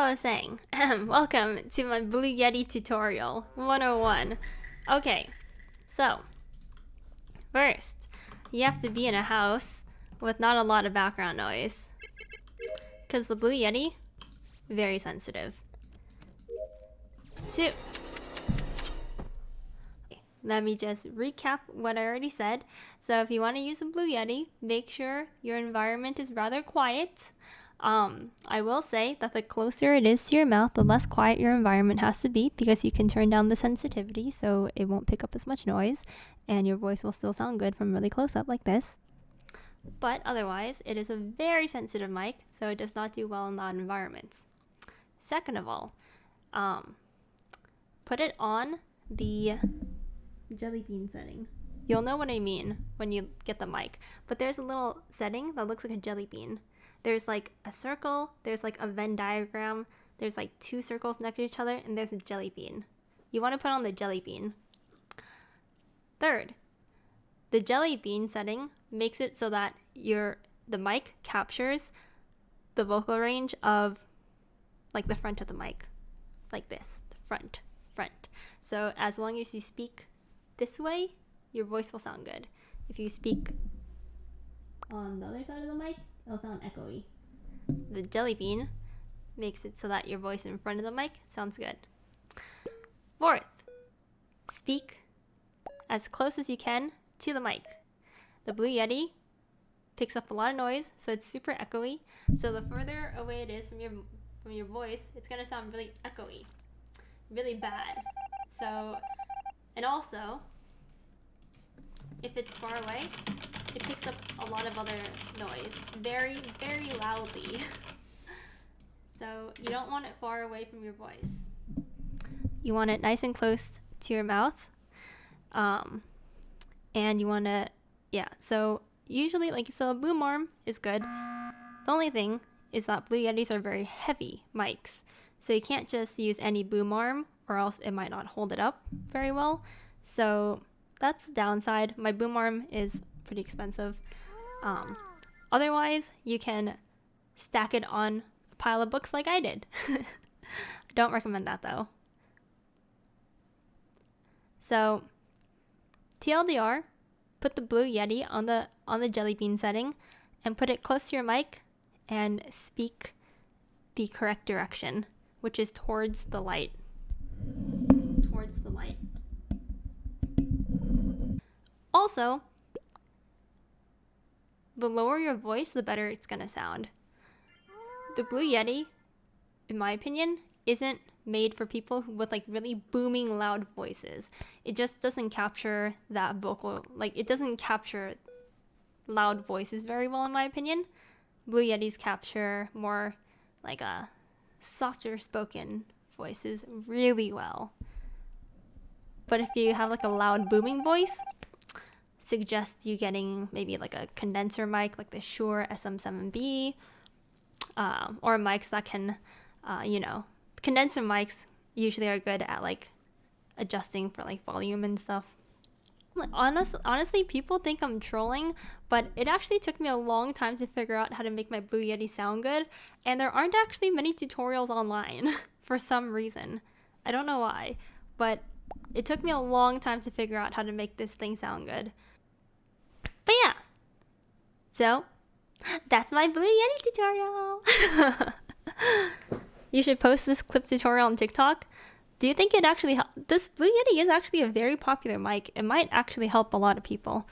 I was saying, welcome to my Blue Yeti tutorial 101. Okay, so first, you have to be in a house with not a lot of background noise. Because the Blue Yeti, very sensitive. 2. Let me just recap what I already said. So if you want to use a Blue Yeti, make sure your environment is rather quiet. I will say that the closer it is to your mouth, the less quiet your environment has to be, because you can turn down the sensitivity so it won't pick up as much noise and your voice will still sound good from really close up like this. But otherwise, it is a very sensitive mic, so it does not do well in loud environments. Second of all, put it on the jelly bean setting. You'll know what I mean when you get the mic, but there's a little setting that looks like a jelly bean. There's like a circle, there's like a Venn diagram, there's like 2 circles next to each other, and there's a jelly bean. You want to put on the jelly bean. Third, the jelly bean setting makes it so that the mic captures the vocal range of like the front of the mic, like this, the front. So as long as you speak this way, your voice will sound good. If you speak on the other side of the mic, it'll sound echoey. The jelly bean makes it so that your voice in front of the mic sounds good. Fourth, speak as close as you can to the mic. The Blue Yeti picks up a lot of noise, so it's super echoey. So the further away it is from your voice, it's gonna sound really echoey, really bad. So, and also, if it's far away, it picks up a lot of other noise very, very loudly. So you don't want it far away from your voice. You want it nice and close to your mouth. And you want to, so usually, a boom arm is good. The only thing is that Blue Yetis are very heavy mics. So you can't just use any boom arm, or else it might not hold it up very well. So that's the downside. My boom arm is pretty expensive. Otherwise, you can stack it on a pile of books like I did. Don't recommend that though. So, TLDR, put the Blue Yeti on the jelly bean setting and put it close to your mic and speak the correct direction, which is towards the light. Towards the light. Also, the lower your voice, the better it's gonna sound. The Blue Yeti, in my opinion, isn't made for people with really booming loud voices. It just doesn't capture that vocal, it doesn't capture loud voices very well in my opinion. Blue Yetis capture more softer spoken voices really well. But if you have a loud booming voice, suggest you getting maybe a condenser mic like the Shure SM7B, or mics that can, condenser mics usually are good at adjusting for volume and stuff. Honestly, people think I'm trolling, but it actually took me a long time to figure out how to make my Blue Yeti sound good, and there aren't actually many tutorials online for some reason. I don't know why, but it took me a long time to figure out how to make this thing sound good. But yeah, so that's my Blue Yeti tutorial. You should post this clip tutorial on TikTok. Do you think it actually this Blue Yeti is actually a very popular mic. It might actually help a lot of people.